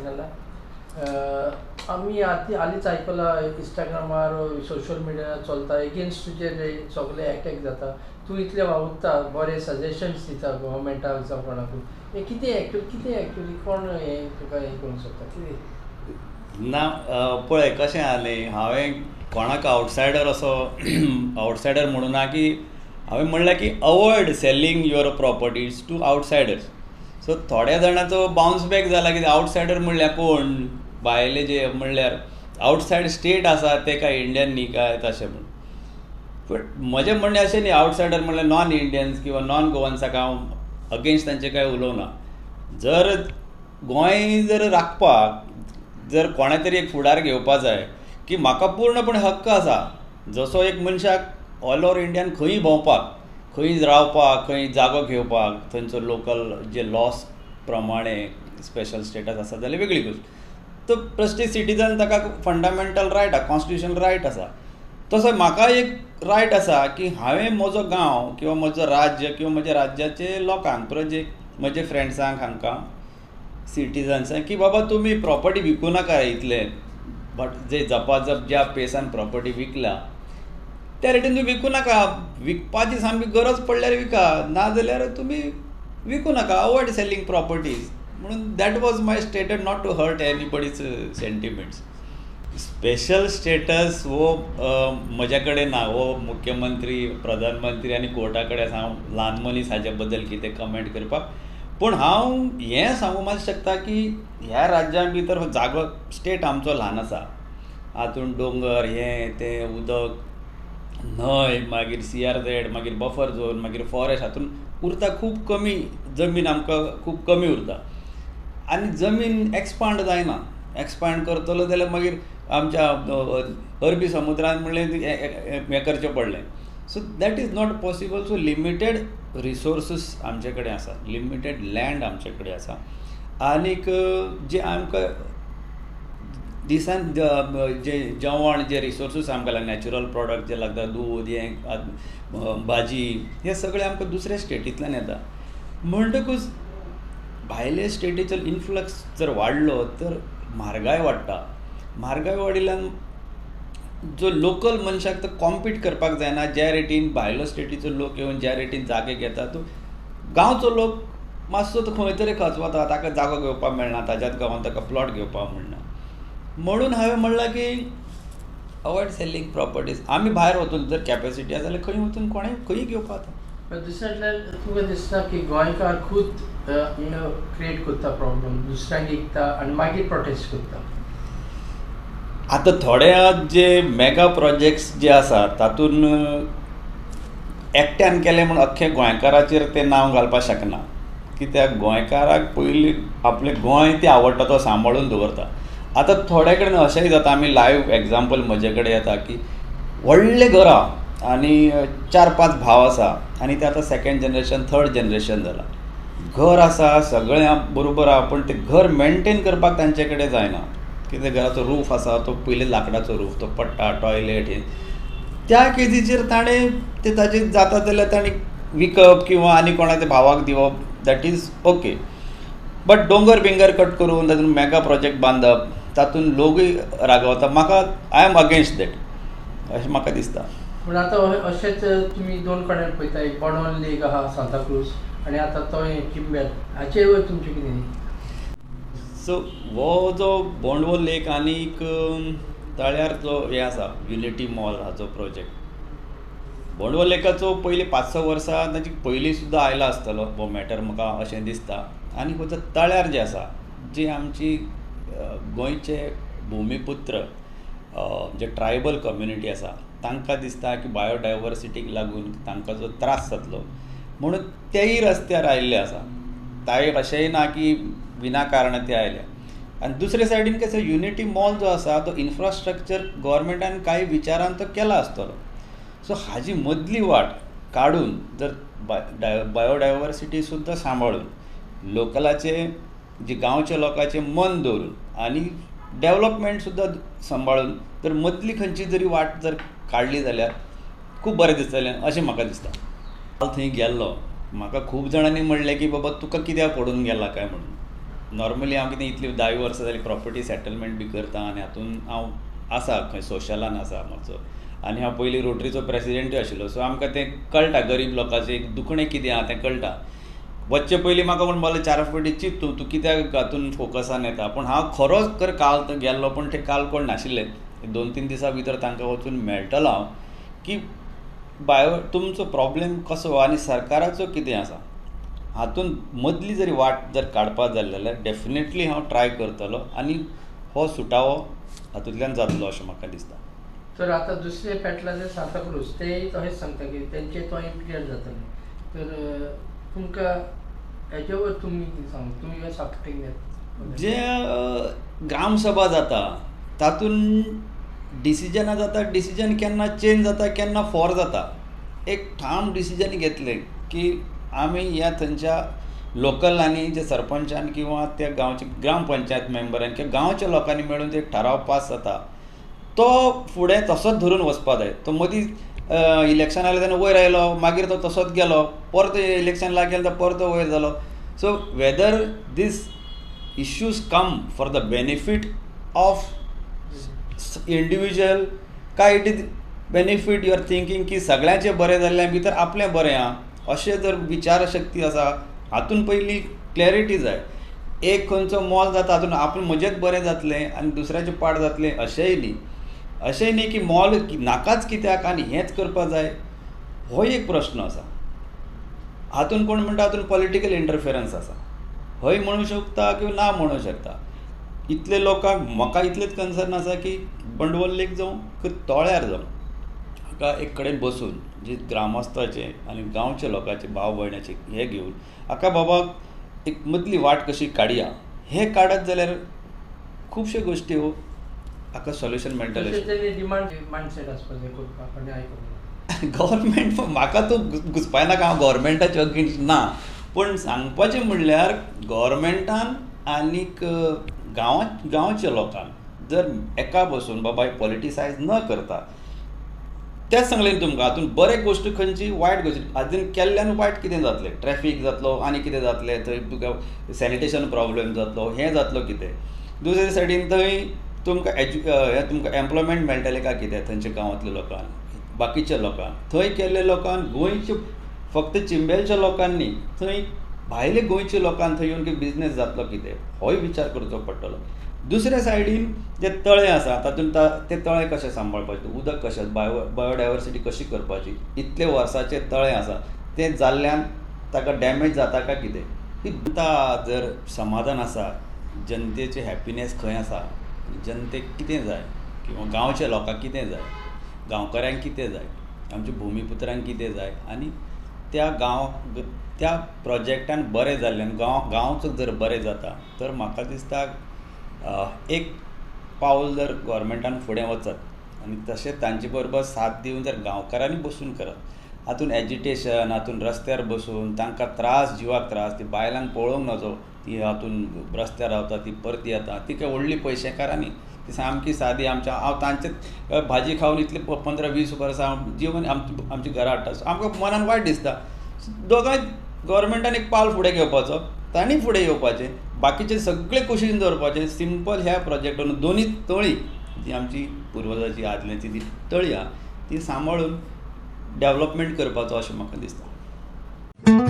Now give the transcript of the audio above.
सांगला आम्ही हालींच आयकलां इंस्टाग्रामार सोशल मिडियार चलता एगेन्स्ट तुजे सगळे अटॅक जाता तूं इतले वावुरता बरे सजेशन्स दिता गव्हर्मेंटाक जावं कोणाकूय हें कितें एक्चुअली कोण हें तुका हें करूंक सोदता कितें ना पळय कशें जालें हांवें कोणाक आउटसायडर असो आउटसायडर म्हणूं ना की हांवें म्हणलें की avoid selling your properties to outsiders so थोड्या जाणांचो बाउन्स बॅक जाला कितें आउटसायडर म्हणल्यार कोण भायले जे म्हणल्यार आउटसायड स्टेट आसा ते काय इंडियन न्ही काय तशें म्हण बट म्हजें म्हणणें अशें न्ही आउटसायडर म्हणल्यार नॉन इंडियन्स किंवा नॉन गोवन्साक हांव अगेन्स्ट तांचें कांय उलोवना जर गोंय जर राखपाक जर कोणा तरी एक फुडार घेवपा जाय की म्हाका पूर्णपणे हक्क आसा जसो एक मनशाक ऑल ओवर इंडियान खंयी भोंवपाक खंय रावपाक खंय जागो घेवपाक थंयचो लोकल जे लॉस प्रमाणे स्पेशल स्टेटस आसा जाल्यार वेगळी गोश्ट तो प्रत्येक सिटीजन ताका फंडामेंटल रायट आसा कॉन्स्टिट्युशनल रायट आसा तसो म्हाका एक रायट आसा की हांवें म्हजो गांव किंवा म्हजो राज्य किंवा म्हज्या राज्याचे लोकांक प्रोजेक्ट म्हजे फ्रेंड्सांक हांकां सिटीजन्सांक की बाबा तुमी प्रॉपर्टी विकूं नाका इतले बट जे जपाजप ज्या पेसान प्रॉपर्टी विकला त्या रेटीन तुम्ही विकू नाका विकपाची सामकी गरज पडल्यार विका नाजाल्यार तुमी विकू नाका अवॉयड सेलिंग प्रॉपर्टीज म्हणून that was my stated not to hurt anybody's sentiments special status हो म्हजे कडेन ना हो मुख्यमंत्री प्रधानमंत्री आनी कोर्टा कडेन आसा हांव ल्हान मनीस हाचे बद्दल कितें कमेंट करपाक पूण हांव हें सांगूंक मात शकता की ह्या राज्यां भितर जागो स्टेट आमचो ल्हान आसा हातूंत दोंगर हें तें उदक न्हंय मागीर CRZ मागीर बफर झोन मागीर फॉरेस्ट हातूंत उरता खूब कमी जमीन आमकां खूब कमी उरता आनी जमीन एक्सपांड जायना एक्सपांड करतलो जाल्यार मागीर आमच्या अरबी समुद्रांत म्हणलें हें करचें पडलें so that is not possible so limited resources आमचे कडेन आसा लिमिटेड लँड आमचे कडेन आसा आनीक जे आमकां दिसान जे जेवण जे रिसोर्सीस आमकां लागता नॅचरल प्रॉडक्ट जे लागता दूद हें भाजी हे सगळें आमकां दुसऱ्या स्टेटींतल्यान येता म्हणटकूच भायले स्टेटीचो इन्फ्लक्स जर वाडलो तर म्हारगाय वाडटा म्हारगाय वाडिल्ल्यान जो लोकल मनशाक तो कॉम्पीट करपाक जायना ज्या रेटीन भायलो स्टेटीचो लोक येवन ज्या रेटीन जागे घेता तो गांवचो लोक मातसो तो खंय तरी खचवता ताका जागो घेवपाक मेळना ताज्याच गांवांत ताका प्लॉट घेवपाक मेळना म्हणून हांवें म्हणलां की अवॉयड सेलिंग प्रॉपर्टीज आमी भायर वचून जर कॅपेसिटी आसा जाल्यार खंय वचून कोणें खंयी घेवपा जाता दुसऱ्यातल्यान तुका दिसता की गोंयकार खूद क्रिएट करता प्रॉब्लेम दुसऱ्यांक विकता आनी मागीर प्रोटेस्ट करता आतां थोड्या जे मेगा प्रोजेक्ट्स जे आसा तातूंत एकट्यान केलें म्हूण अख्ख्या गोंयकाराचेर तें नांव घालपाक शकना कित्याक गोंयकाराक पयलीं आपलें गोंय तें आवडटा तो सांबाळून दवरता आतां थोड्या कडेन अशेंय जाता आमी लायव्ह एग्जाम्पल म्हजे कडेन येता की व्हडलें घरां आनी 4-5 भाव आसा आनी ते आतां सेकेंड जनरेशन थर्ड जनरेशन जाला घर आसा सगळें बरोबर आहा पूण तें घर मेंटेन करपाक तांचे कडेन जायना कितें घराचो रूफ आसा तो पयलीं लाकडाचो रूफ तो पडटा टॉयलेट हें त्या केजीचेर ताणें तें ताजें जाता जाल्यार ताणें विकप किंवा आनी कोणाच्या भावाक दिवप दॅट इज ओके बट दोंगर बिंगर कट करून तातूंत मेगा प्रोजेक्ट बांदप तातूंत लोकूय रागवता म्हाका आय एम अगेन्स्ट दॅट अशें म्हाका दिसता पूण आतां अशेंच तुमी दोन कडेन पळयता एक बोंडवल लेक आहा सांताक्रूज आनी आतां तो चिंबेल हाचे वयर तुमचें कितें सो हो जो बोंडवल लेक आनीक तळ्यार जो हें आसा युनिटी मॉल हाचो प्रोजेक्ट बोंडवल लेकाचो पयलीं 5-6 वर्सां ताची पयलीं सुद्दां आयला आसतलो हो मॅटर म्हाका अशें दिसता आनी खंयचो तळ्यार जें आसा जी आमची गोंयचे भुमिपुत्र जे ट्रायबल कम्युनिटी आसा तांकां दिसता की बायोडायवर्सिटीक लागून तांकां जो त्रास जातलो म्हणून तेय रस्त्यार आयिल्ले आसा ताय अशेंय ना की विनाकारण ते आयले आनी दुसरे सायडीन कशें युनिटी मॉल जो आसा तो इन्फ्रास्ट्रक्चर गोवोरमेंटान कांय विचारान तो केला आसतलो सो हाजी मदली वाट काडून जर बायोडायवर्सिटी सुद्दां सांबाळून लोकलाचे जे गांवच्या लोकांचे मन दवरून आनी डेवलपमेंट सुद्दां सांबाळून जर मदली खंयची जरी वाट जर काडली जाल्यार खूब बरें दिसतलें अशें म्हाका दिसता थंय गेल्लो म्हाका खूब जाणांनी म्हणलें की बाबा तुका कित्याक पडून गेला काय म्हणून नॉर्मली हांव कितें इतली 10 वर्सां जालीं प्रॉपर्टी सेटलमेंट बी करता आनी हातून हांव आसा खंय सोशलान आसा मातसो आनी हांव पयलीं रोटरीचो प्रेसिडेंटूय आशिल्लो सो आमकां तें कळटा गरीब लोकांचें एक दुखणें कितें आहा तें कळटा. वच्चे पयलीं म्हाका कोण बोले 4 फावटी चिंत तूं कित्याक हातून फोकसान येता पूण हांव खरोच तर काल गेल्लो पूण ते काल कोण नाशिल्ले 2-3 दिसां भितर तांकां वचून मेळटलो हांव की तुमचो प्रॉब्लेम कसो आनी सरकाराचो कितें आसा हातून मदली जरी वाट जर काडपाक जाय जाल्यार डेफिनेटली हांव ट्राय करतलो आनी हो सुटावो हातूंतल्यान जातलो अशें म्हाका दिसता. तर आता दुसरे फॅटलायझर सांताक्रूज तेय तशेंच सांगता की तेंचे तो इम्पिरियल जातले तर तुमकां हेजेवर तुमी सांग तुमी ह्या सप्टेंग जे ग्रामसभा जाता तातून डिसिजनां जाता डिसिजन केन्ना चेंज जाता केन्ना फॉर जाता. एक ठाम डिसिजन घेतले की आमी ह्या थंयच्या लोकलांनी जे सरपंचान किंवा त्या गांवचे ग्रामपंचायत मेंबरान किंवा गांवच्या लोकांनी मेळून जे ठराव पास जाता तो फुडें तसोच धरून वचपा जाय. तो मदीं इलेक्शन आयलें तेन्ना वयर आयलो मागीर तो तसोच गेलो परत इलेक्शन लागेल तर परत वयर जालो. So whether these issues come for the benefit of individual काय it is benefit you are thinking की सगळ्यांचें बरें जाल्ल्या भितर आपलें बरें आहा अशें जर विचारशक्ती आसा हातून पयलीं क्लॅरिटी जाय. एक खंयचो मॉल जाता हातून आपलें म्हजेंच बरें जातलें आनी दुसऱ्याचें पाड जातलें अशेंय न्ही की मॉल नाकाच कित्याक आनी हेंच करपा जाय हो एक प्रश्न आसा. हातून कोण म्हणटा हातून पॉलिटिकल इंटरफिरन्स आसा हय म्हणूं शकता किंवा ना म्हणूं शकता. इतले लोकांक म्हाका इतलेंच कन्सर्न आसा की बंडवल्लेक जावं की तोळ्यार जावं हाका एक कडेन बसून जे ग्रामस्थाचे आनी गांवचे लोकांचे भाव भयणाचे हे घेवन हाका बाबा एक मदली वाट कशी काडया हें काडत जाल्यार खुबश्यो गोश्टी हाका सोल्युशन मेळटलें. डिमांड मायंडसेट आसपाक जाय करपाक आनी आयकूंक गव्हर्मेंट म्हाका तूं घुसपायनाका हांव गव्हर्मेंटाचे अगेन्स्ट ना पूण सांगपाचें म्हणल्यार गव्हर्मेंटान आनीक गांवच्या लोकांक जर एका बसून बाबा पॉलिटिसायज न करता तेंच सांगलें तुमकां हातून बरे गोश्ट खंयची वायट गोश्ट हातून केल्ल्यान वायट कितें जातलें ट्रॅफीक जातलो आनी कितें जातलें थंय तुका सॅनिटेशन प्रॉब्लेम जातलो हें जातलो कितें. दुसरे सायडीन थंय तुमकां हें तुमकां एम्प्लॉयमेंट मेळटलें काय कितें थंयच्या गांवांतल्या लोकांक बाकीच्या लोकांक थंय केल्ल्या लोकांक गोंयचे फक्त चिंबेलच्या लोकांनी थंय भायले गोंयच्या लोकांक थंय येवन बिझनेस जातलो कितें होय विचार करचो पडटलो. दुसऱ्या सायडीन जे तळे आसा तातूंत ते तळे कशे सांबाळपाचे उदक कशें बायोडायवर्सिटी कशी करपाची इतले वर्साचे तळे आसा ते जाल्ल्यान ताका डॅमेज जाता काय कितें. जर समाधान आसा जनतेचे हॅपिनेस खंय आसा जनतेक कितें जाय किंवा गांवच्या लोकांक कितें जाय गांवकारांक कितें जाय आमच्या भुमिपुत्रांक कितें जाय आनी त्या प्रोजेक्टान बरें जाल्ल्यान गांवचो जर बरें जाता तर म्हाका दिसता एक पावल जर गव्हर्मेंटान फुडें वचत आनी तशेंच तांचे बरोबर साथ दिवन जर गांवकारांनी बसून करत हातून एजिटेशन हातून रस्त्यार बसून तांकां त्रास जिवाक त्रास ती बायलांक पळोवंक नजो ती हातून रस्त्यार रावता ती परत येता ती काय व्हडली पयशेकारांनी ती सामकी सादी हांव तांचे भाजी खावन इतले 15-20 वर्सां हांव जीवन आमची घरा हाडटा सो आमकां मनान वायट दिसता. दोगांय गव्हर्मेंटान एक पावल फुडें घेवपाचो तांणी फुडें येवपाचें बाकीचे सगळे कुशीन दवरपाचें सिंपल ह्या प्रोजेक्टान दोनी तळी जी आमची पुर्वजाची आदल्यांची ती तळी आहा ती सांबाळून डेवलपमेंट करपाचो अशें म्हाका दिसता.